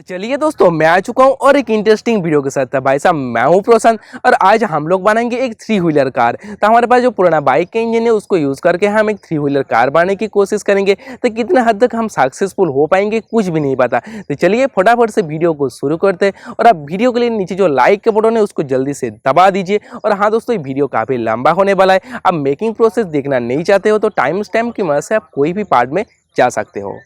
चलिए दोस्तों, मैं आ चुका हूँ और एक इंटरेस्टिंग वीडियो के साथ। भाई साहब, मैं हूँ प्रशांत और आज हम लोग बनाएंगे एक 3 व्हीलर कार। तो हमारे पास जो पुराना बाइक का इंजन है उसको यूज़ करके हम एक 3 व्हीलर कार बनाने की कोशिश करेंगे। तो कितने हद तक हम सक्सेसफुल हो पाएंगे कुछ भी नहीं पता। तो चलिए फटाफट से वीडियो को शुरू करते हैं। और आप वीडियो के लिए नीचे जो लाइक का बटन है उसको जल्दी से दबा दीजिए। और हाँ दोस्तों, ये वीडियो काफ़ी लंबा होने वाला है। आप मेकिंग प्रोसेस देखना नहीं चाहते हो तो टाइम स्टैम्प की मदद से आप कोई भी पार्ट में जा सकते हो।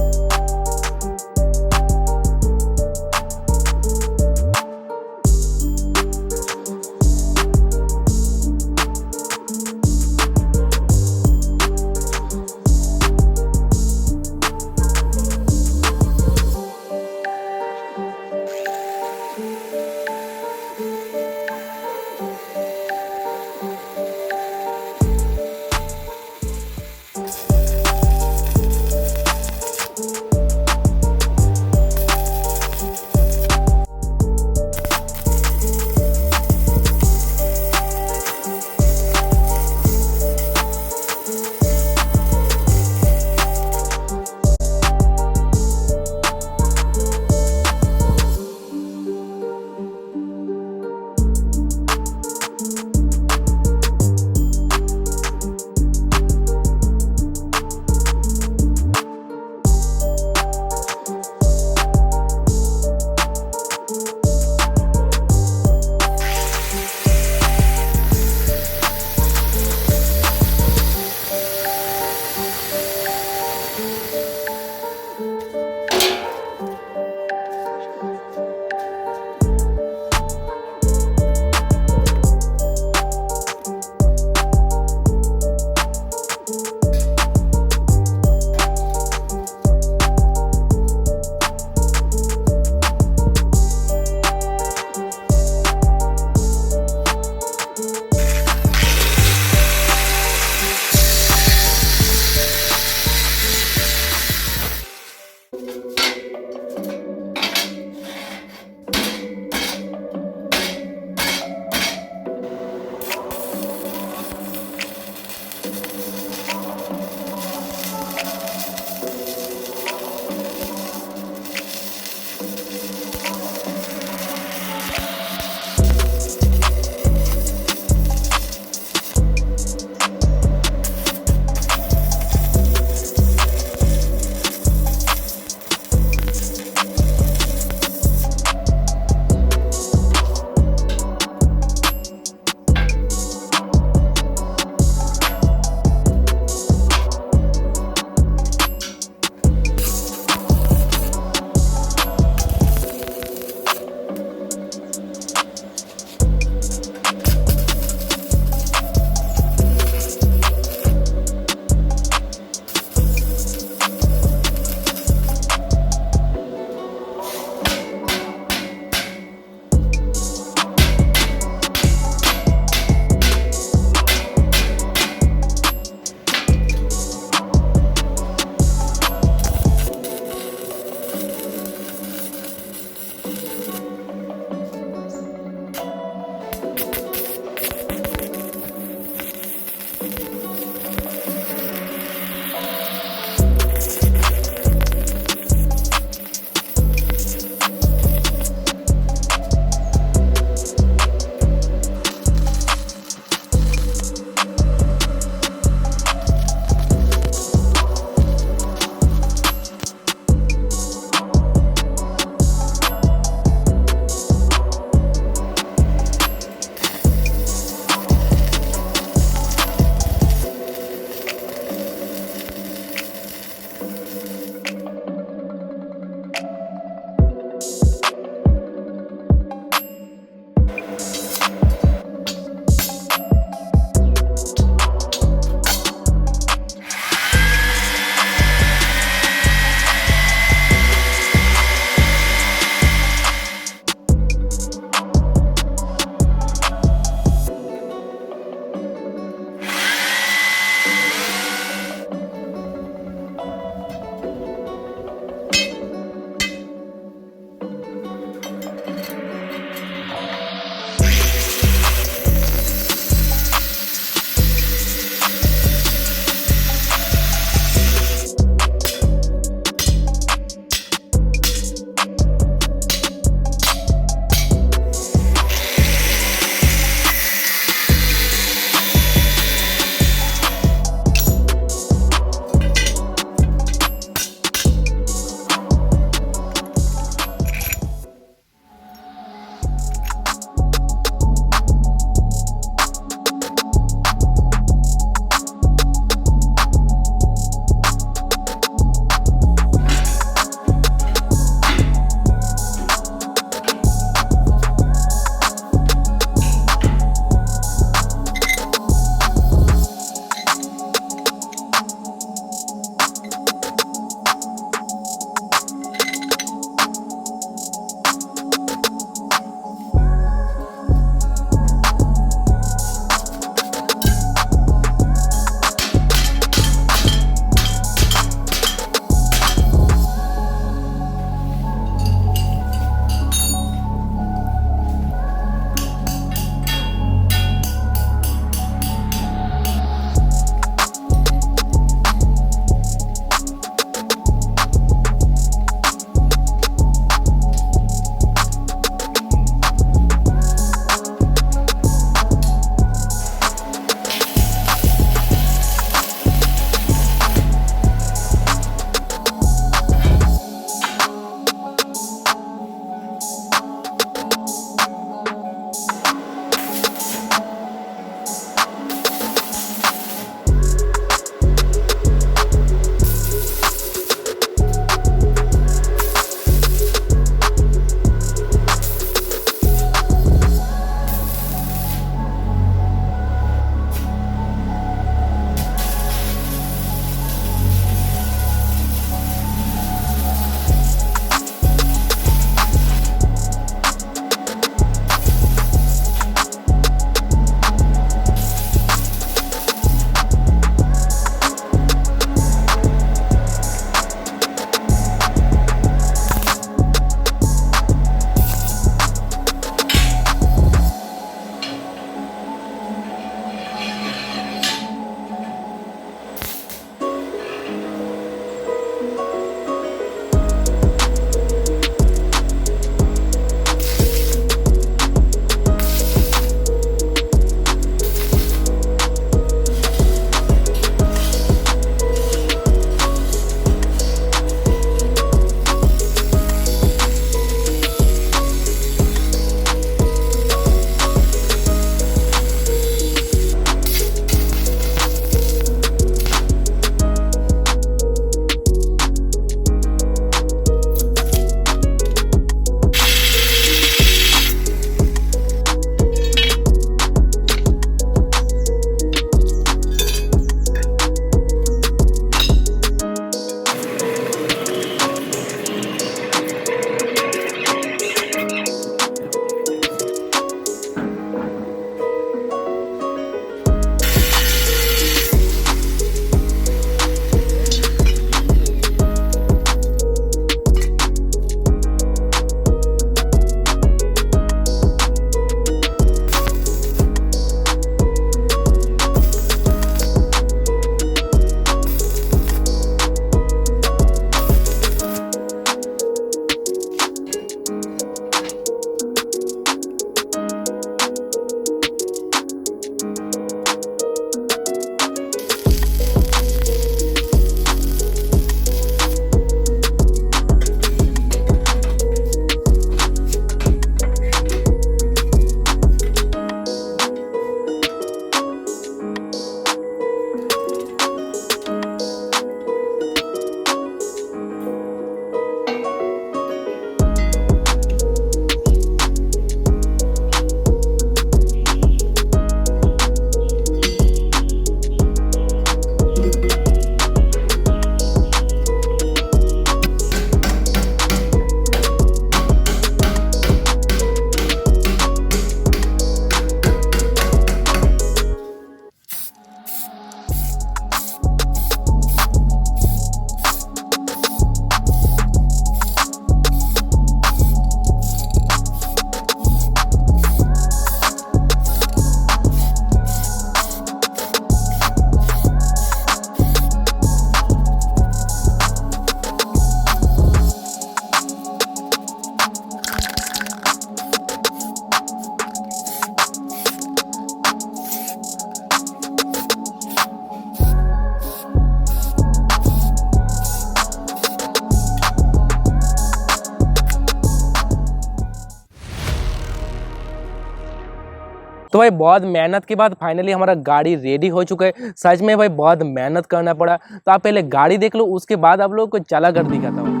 तो भाई बहुत मेहनत के बाद फाइनली हमारा गाड़ी रेडी हो चुका है। सच में भाई बहुत मेहनत करना पड़ा। तो आप पहले गाड़ी देख लो, उसके बाद आप लोगों को चला कर दिखाता हूँ।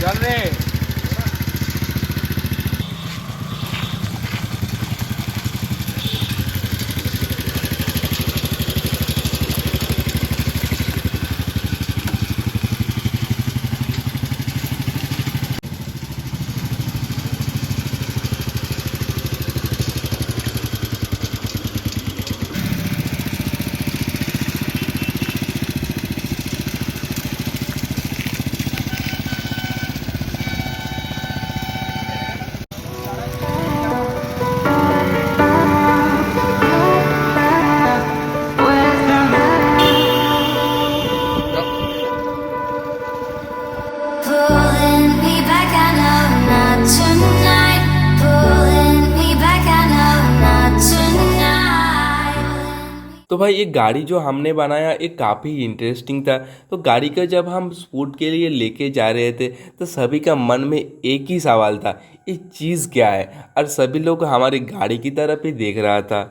चल रहे तो भाई ये गाड़ी जो हमने बनाया ये काफ़ी इंटरेस्टिंग था। तो गाड़ी का जब हम शूट के लिए लेके जा रहे थे तो सभी का मन में एक ही सवाल था, ये चीज़ क्या है, और सभी लोग हमारी गाड़ी की तरफ ही देख रहा था।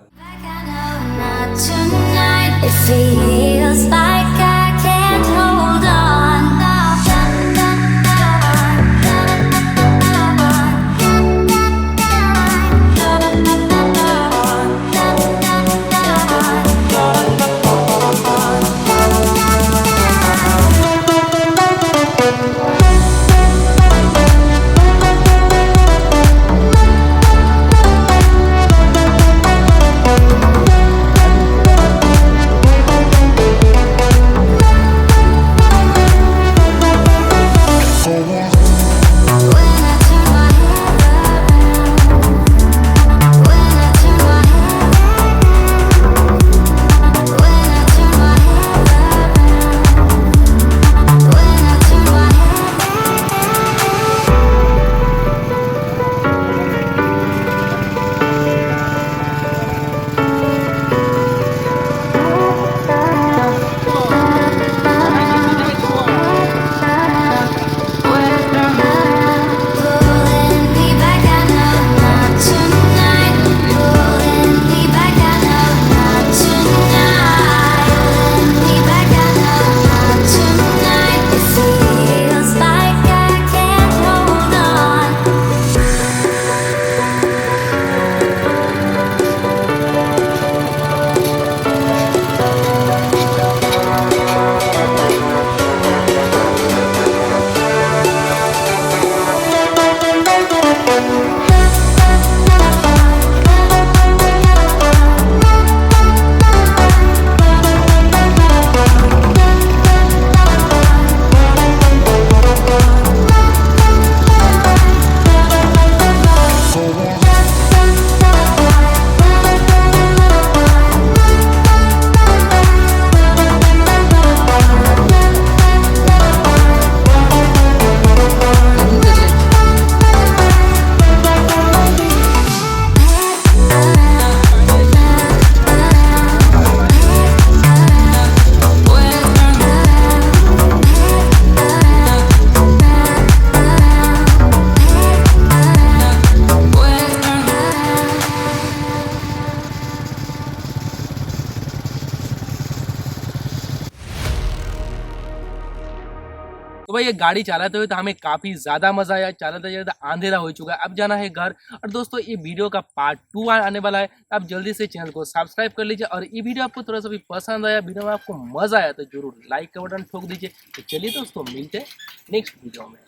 तो भाई ये गाड़ी चलाते हुए तो हमें काफ़ी ज़्यादा मज़ा आया, चलाते चलाते अंधेरा हो चुका है, अब जाना है घर। और दोस्तों ये वीडियो का पार्ट 2 आने वाला है, आप जल्दी से चैनल को सब्सक्राइब कर लीजिए। और ये वीडियो आपको थोड़ा सा भी पसंद आया, वीडियो में आपको मज़ा आया तो जरूर लाइक का बटन ठोक दीजिए। तो चलिए दोस्तों मिलते हैं नेक्स्ट वीडियो में।